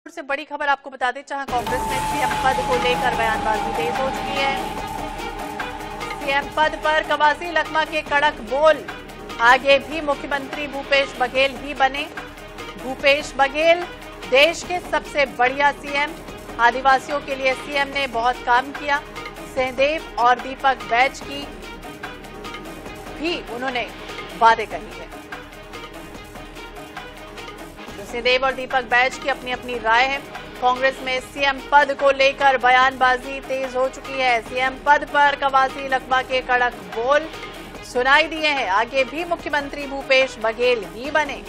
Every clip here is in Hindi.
से बड़ी खबर आपको बता दें, जहां कांग्रेस में सीएम पद को लेकर बयानबाजी तेज हो चुकी है। सीएम पद पर कवासी लखमा के कड़क बोल, आगे भी मुख्यमंत्री भूपेश बघेल ही बने। भूपेश बघेल देश के सबसे बढ़िया सीएम, आदिवासियों के लिए सीएम ने बहुत काम किया। सहदेव और दीपक बैच की भी उन्होंने वादे कही है। सहदेव और दीपक बैच की अपनी अपनी राय है। कांग्रेस में सीएम पद को लेकर बयानबाजी तेज हो चुकी है। सीएम पद पर कवासी लखमा के कड़क बोल सुनाई दिए हैं। आगे भी मुख्यमंत्री भूपेश बघेल ही बने।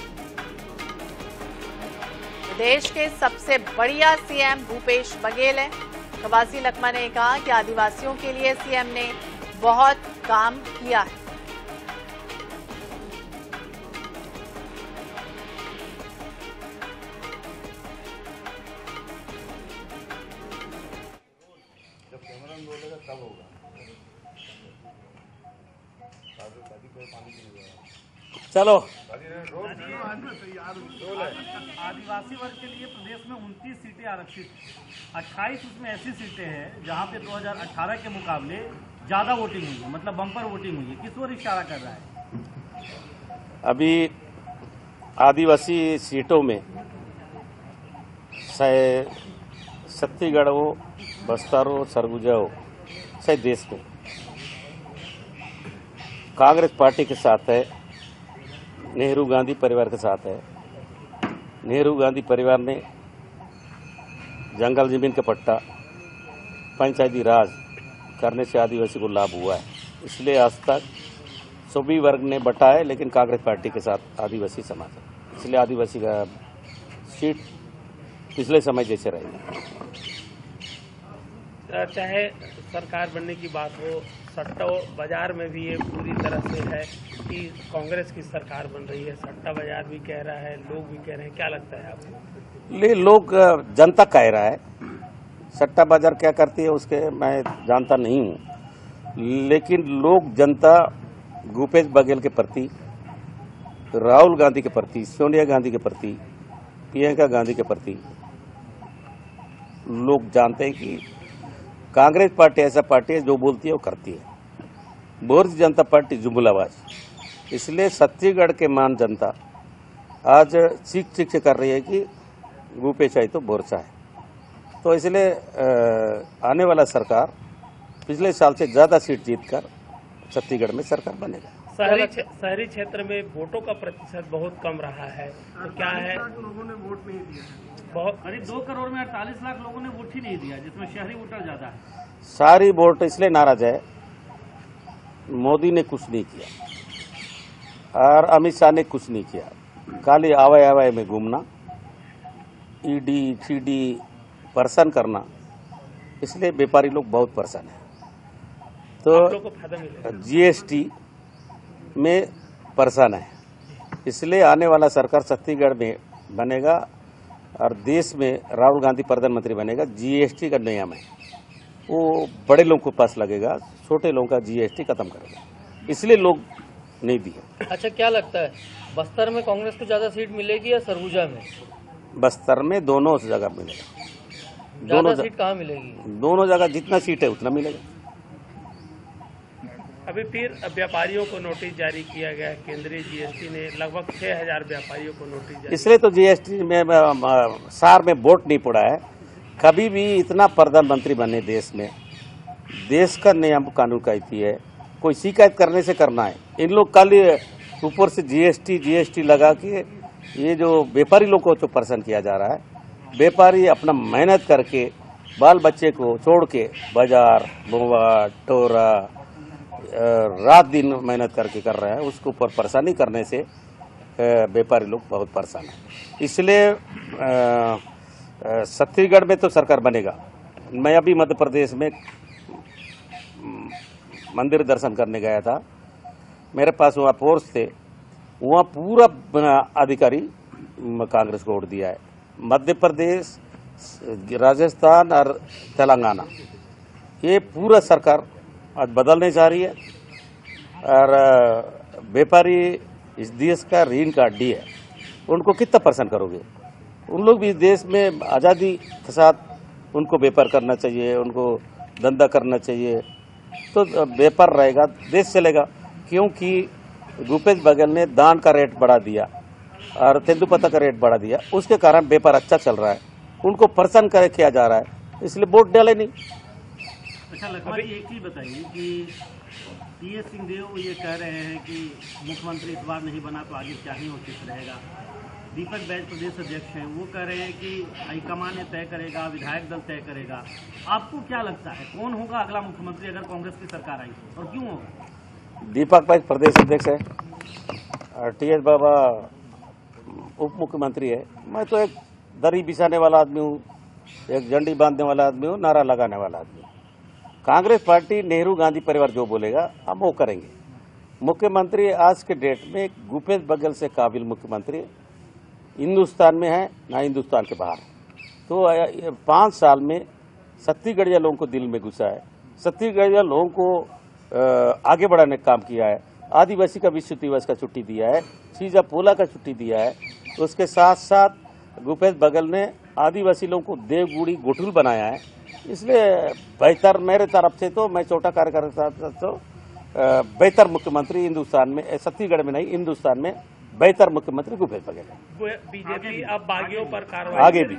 देश के सबसे बढ़िया सीएम भूपेश बघेल है। कवासी लखमा ने कहा कि आदिवासियों के लिए सीएम ने बहुत काम किया है। जब कैमरा बोलेगा तब होगा। चलो, आदिवासी वर्ग के लिए प्रदेश में 29 सीटें आरक्षित, 28 उसमें ऐसी सीटें हैं जहां पे 2018 के मुकाबले ज्यादा वोटिंग हुई है, मतलब बम्पर वोटिंग हुई है। किस ओर इशारा कर रहा है? अभी आदिवासी सीटों में चाहे छत्तीसगढ़ हो, बस्तर हो, सरगुजा हो, चाहे देश में कांग्रेस पार्टी के साथ है, नेहरू गांधी परिवार के साथ है। नेहरू गांधी परिवार ने जंगल जमीन का पट्टा, पंचायती राज करने से आदिवासी को लाभ हुआ है। इसलिए आज तक सभी वर्ग ने बटा है, लेकिन कांग्रेस पार्टी के साथ आदिवासी समाज है। इसलिए आदिवासी का सीट पिछले समय जैसे रहेगी। चाहे सरकार बनने की बात हो, सट्टा बाजार में भी ये पूरी तरह से है कि कांग्रेस की सरकार बन रही है। सट्टा बाजार भी कह रहा है, लोग भी कह रहे हैं। क्या लगता है आपको? लोग, जनता कह रहा है। सट्टा बाजार क्या करती है उसके मैं जानता नहीं हूँ, लेकिन लोग, जनता भूपेश बघेल के प्रति, राहुल गांधी के प्रति, सोनिया गांधी के प्रति, प्रियंका गांधी के प्रति लोग जानते हैं कि कांग्रेस पार्टी ऐसा पार्टी है जो बोलती है वो करती है। भारतीय जनता पार्टी जुमलाबाज। इसलिए छत्तीसगढ़ के मान जनता आज चीख कर रही है कि भूपेश आई तो बोरसा है। तो इसलिए आने वाला सरकार पिछले साल से ज्यादा सीट जीतकर छत्तीसगढ़ में सरकार बनेगा। शहरी क्षेत्र में वोटों का प्रतिशत बहुत कम रहा है, तो क्या है? लोगों ने वोट नहीं दिया, बहुत करीब 2 करोड़ में 48 लाख लोगों ने वोट ही नहीं दिया, जिसमें शहरी वोटर ज्यादा है। सारी वोट इसलिए नाराज है, मोदी ने कुछ नहीं किया और अमित शाह ने कुछ नहीं किया। खाली आवाय में घूमना, ईडी सीडी परेशान करना, इसलिए व्यापारी लोग बहुत परेशान है। तो जीएसटी में परेशान है। इसलिए आने वाला सरकार छत्तीसगढ़ में बनेगा और देश में राहुल गांधी प्रधानमंत्री बनेगा। जीएसटी का नियम है वो बड़े लोगों को पास लगेगा, छोटे लोगों का जीएसटी खत्म करेगा। इसलिए लोग नहीं दिए। अच्छा, क्या लगता है बस्तर में कांग्रेस को ज्यादा सीट मिलेगी या सरगुजा में? बस्तर में दोनों जगह मिलेगा। ज्यादा सीट कहाँ मिलेगी? दोनों जगह जितना सीट है उतना मिलेगा। अभी फिर व्यापारियों को नोटिस जारी किया गया। केंद्रीय जीएसटी ने लगभग 6000 व्यापारियों को नोटिस जारी। इसलिए तो जीएसटी में सार में वोट नहीं पड़ा है। कभी भी इतना प्रधानमंत्री बने देश में, देश का नियम कानून कहती है कोई शिकायत करने से करना है। इन लोग कल ऊपर से जीएसटी लगा के ये जो व्यापारी लोग को तो परेशान किया जा रहा है। व्यापारी अपना मेहनत करके बाल बच्चे को छोड़ के बाजार, मोवा, टोरा रात दिन मेहनत करके कर रहे हैं, उसके ऊपर परेशानी करने से व्यापारी लोग बहुत परेशान है। इसलिए छत्तीसगढ़ में तो सरकार बनेगा। मैं अभी मध्य प्रदेश में मंदिर दर्शन करने गया था, मेरे पास वहाँ फोर्स थे, वहाँ पूरा अधिकारी कांग्रेस को वोट दिया है। मध्य प्रदेश, राजस्थान और तेलंगाना ये पूरा सरकार आज बदलने जा रही है। और व्यापारी इस देश का रीढ़ का हड्डी है, उनको कितना परेशान करोगे? उन लोग भी इस देश में आज़ादी के साथ उनको व्यापार करना चाहिए, उनको धंधा करना चाहिए, तो व्यापार रहेगा, देश चलेगा। क्योंकि भूपेश बघेल ने दान का रेट बढ़ा दिया और तेंदुपत्ता का रेट बढ़ा दिया, उसके कारण व्यापार अच्छा चल रहा है, उनको परेशान कर किया जा रहा है, इसलिए वोट डाले नहीं। अच्छा लक्ष्मण जी, एक चीज बताइए कि टी.एस. सिंहदेव ये कह रहे हैं कि मुख्यमंत्री इस बार नहीं बना तो आगे क्या ही उचित रहेगा। दीपक बैज प्रदेश अध्यक्ष हैं, वो कह रहे हैं कि हाईकमान ने तय करेगा, विधायक दल तय करेगा। आपको क्या लगता है कौन होगा अगला मुख्यमंत्री अगर कांग्रेस की सरकार आई और क्यों होगा? दीपक बैज प्रदेश अध्यक्ष है और टी.एस. बाबा उप मुख्यमंत्री है। मैं तो एक दरी बिछाने वाला आदमी हूँ, एक झंडी बांधने वाला आदमी हूँ, नारा लगाने वाला आदमी हूँ। कांग्रेस पार्टी नेहरू गांधी परिवार जो बोलेगा हम वो करेंगे। मुख्यमंत्री आज के डेट में भूपेश बघेल से काबिल मुख्यमंत्री हिंदुस्तान में है ना हिंदुस्तान के बाहर। तो 5 साल में छत्तीसगढ़िया लोगों को दिल में घुसा है, छत्तीसगढ़िया लोगों को आगे बढ़ाने का काम किया है, आदिवासी का विश्व दिवस का छुट्टी दिया है, सीजा पोला का छुट्टी दिया है। उसके साथ साथ भूपेश बघेल ने आदिवासी लोगों को देवगुड़ी गोठुल बनाया है। इसलिए बेहतर मेरे तरफ से तो मैं छोटा कार्यकर्ता तो बेहतर मुख्यमंत्री हिंदुस्तान में, छत्तीसगढ़ में नहीं हिंदुस्तान में बेहतर मुख्यमंत्री भूपेश बघेल है। बीजेपी अब बागियों पर कार्रवाई आगे भी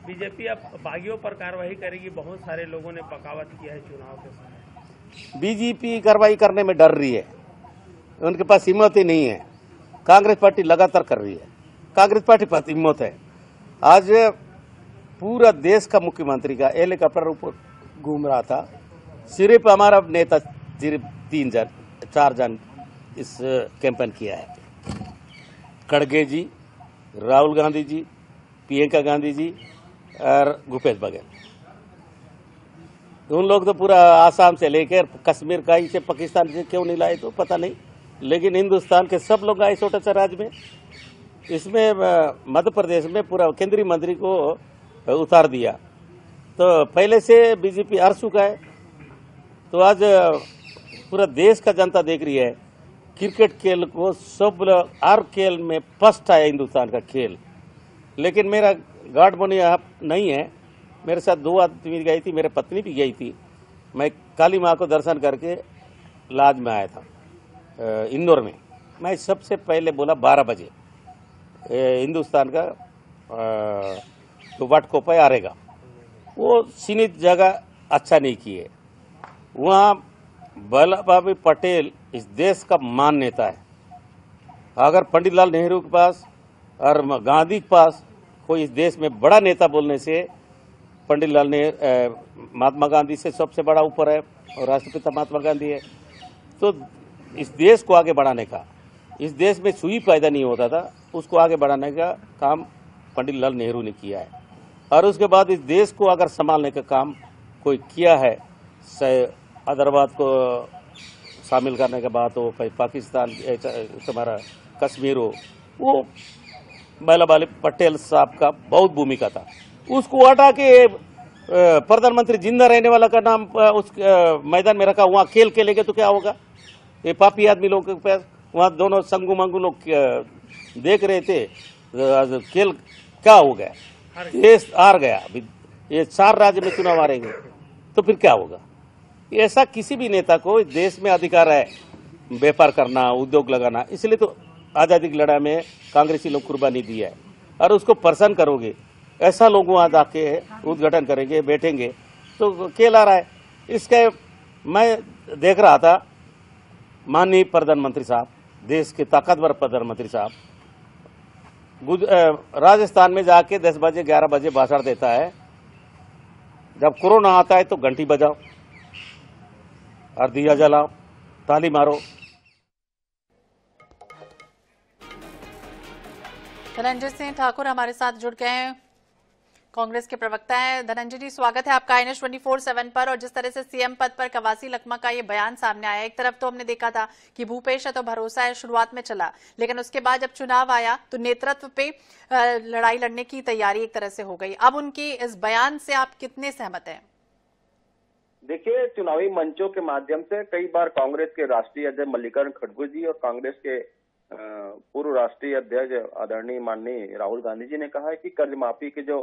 बीजेपी अब बागियों पर कार्रवाई करेगी। बहुत सारे लोगों ने बगावत किया है चुनाव के समय। बीजेपी कार्रवाई करने में डर रही है, उनके पास हिम्मत ही नहीं है। कांग्रेस पार्टी लगातार कर रही है, कांग्रेस पार्टी पास हिम्मत है। आज पूरा देश का मुख्यमंत्री का हेलीकॉप्टर ऊपर घूम रहा था, सिर्फ हमारा नेता सिर्फ 4 जन इस कैंपेन किया है। खड़गे जी, राहुल गांधी जी, प्रियंका गांधी जी और भूपेश बघेल। उन लोग तो पूरा आसाम से लेकर कश्मीर का ही से पाकिस्तान से क्यों नहीं लाए तो पता नहीं, लेकिन हिंदुस्तान के सब लोग आए छोटे से राज्य में। इसमें मध्य प्रदेश में पूरा केंद्रीय मंत्री को उतार दिया। तो पहले से बीजेपी हार चुका है। तो आज पूरा देश का जनता देख रही है क्रिकेट खेल को, सब हर खेल में फर्स्ट है हिंदुस्तान का खेल। लेकिन मेरा गार्ड बनी आप नहीं है, मेरे साथ 2 आदमी गई थी, मेरे पत्नी भी गई थी। मैं काली माँ को दर्शन करके लाज में आया था इंदौर में। मैं सबसे पहले बोला 12 बजे हिंदुस्तान का तो वाटकोपाई आएगा। वो सीमित जगह अच्छा नहीं किए। वहाँ वल्लभ भाई पटेल इस देश का महान नेता है। अगर पंडित लाल नेहरू के पास और गांधी के पास कोई इस देश में बड़ा नेता बोलने से पंडित लाल नेहरू महात्मा गांधी से सबसे बड़ा ऊपर है और राष्ट्रपिता महात्मा गांधी है। तो इस देश को आगे बढ़ाने का, इस देश में सुई पैदा नहीं होता था, उसको आगे बढ़ाने का काम पंडित लाल नेहरू ने किया है। और उसके बाद इस देश को अगर संभालने का काम कोई किया है, हैदराबाद को शामिल करने के बाद हो, पाकिस्तान तुम्हारा कश्मीर हो, वो वल्लभ भाई पटेल साहब का बहुत भूमिका था। उसको हटा के प्रधानमंत्री जिंदा रहने वाला का नाम उस मैदान में रखा, वहाँ खेल खेलेंगे तो क्या होगा? ये पापी आदमी लोग के पास वहाँ दोनों संगू मंगू लोग देख रहे थे, खेल क्या हो गया? देश हार गया। ये 4 राज्य में चुनाव हारेंगे तो फिर क्या होगा? ऐसा किसी भी नेता को देश में अधिकार है व्यापार करना, उद्योग लगाना। इसलिए तो आज़ादी की लड़ाई में कांग्रेसी लोग कुर्बानी दी है। और उसको परेशान करोगे, ऐसा लोग वहाँ जाके उद्घाटन करेंगे, बैठेंगे तो खेल आ रहा है। इसके मैं देख रहा था माननीय प्रधानमंत्री साहब, देश के ताकतवर प्रधानमंत्री साहब राजस्थान में जाके 10 बजे 11 बजे भाषण देता है। जब कोरोना आता है तो घंटी बजाओ और दिया जलाओ, ताली मारो। धनंजय सिंह ठाकुर हमारे साथ जुड़ गए हैं, कांग्रेस के प्रवक्ता हैं। धनंजय जी, स्वागत है आपका INS 24/7 पर। और जिस तरह से सीएम पद पर कवासी लखमा का ये बयान सामने आया, एक तरफ तो हमने देखा था कि भूपेश है तो भरोसा है, शुरुआत में चला, लेकिन उसके बाद जब चुनाव आया तो नेतृत्व पे लड़ाई लड़ने की तैयारी एक तरह से हो गई। अब उनकी इस बयान से आप कितने सहमत हैं? देखिए, चुनावी मंचों के माध्यम से कई बार कांग्रेस के राष्ट्रीय अध्यक्ष मल्लिकार्जुन खड़गे जी और कांग्रेस के पूर्व राष्ट्रीय अध्यक्ष आदरणीय माननीय राहुल गांधी जी ने कहा है कि कर्ज माफी के जो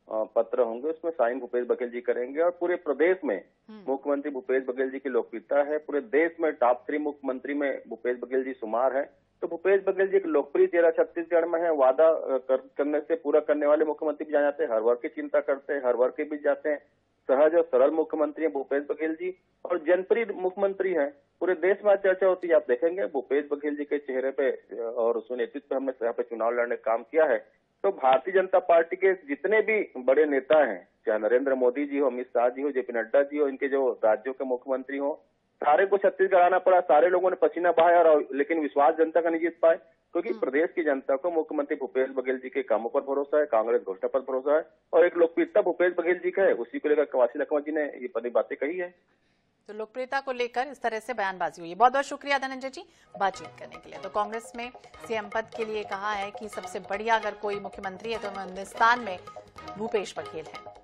पत्र होंगे उसमें साइन भूपेश बघेल जी करेंगे और पूरे प्रदेश में मुख्यमंत्री भूपेश बघेल जी की लोकप्रियता है। पूरे देश में टॉप 3 मुख्यमंत्री में भूपेश बघेल जी शुमार है। तो भूपेश बघेल जी एक लोकप्रिय चेहरा छत्तीसगढ़ में है। वादा करने से पूरा करने वाले मुख्यमंत्री भी जाने जाते हैं, हर वर्ग की चिंता करते हैं, हर वर्ग के बीच जाते हैं। सहज और सरल मुख्यमंत्री है भूपेश बघेल जी और जनप्रिय मुख्यमंत्री है। पूरे देश में चर्चा होती है, आप देखेंगे भूपेश बघेल जी के चेहरे पे और उसके नेतृत्व पे हमने यहाँ पे चुनाव लड़ने का काम किया है। तो भारतीय जनता पार्टी के जितने भी बड़े नेता हैं, चाहे नरेंद्र मोदी जी हो, अमित शाह जी हो, जेपी नड्डा जी हो, इनके जो राज्यों के मुख्यमंत्री हो, सारे को छत्तीसगढ़ आना पड़ा। सारे लोगों ने पसीना बहाया और लेकिन विश्वास जनता का नहीं जीत पाए, क्योंकि प्रदेश की जनता को मुख्यमंत्री भूपेश बघेल जी के कामों पर भरोसा है, कांग्रेस घोषणा पर भरोसा है और एक लोकप्रियता भूपेश बघेल जी का है। उसी को लेकर कवासी लखमा जी ने ये बड़ी बातें कही है। तो लोकप्रियता को लेकर इस तरह से बयानबाजी हुई। बहुत बहुत शुक्रिया धनंजय जी बातचीत करने के लिए। तो कांग्रेस में सीएम पद के लिए कहा है कि सबसे बढ़िया अगर कोई मुख्यमंत्री है तो हिंदुस्तान में भूपेश बघेल है।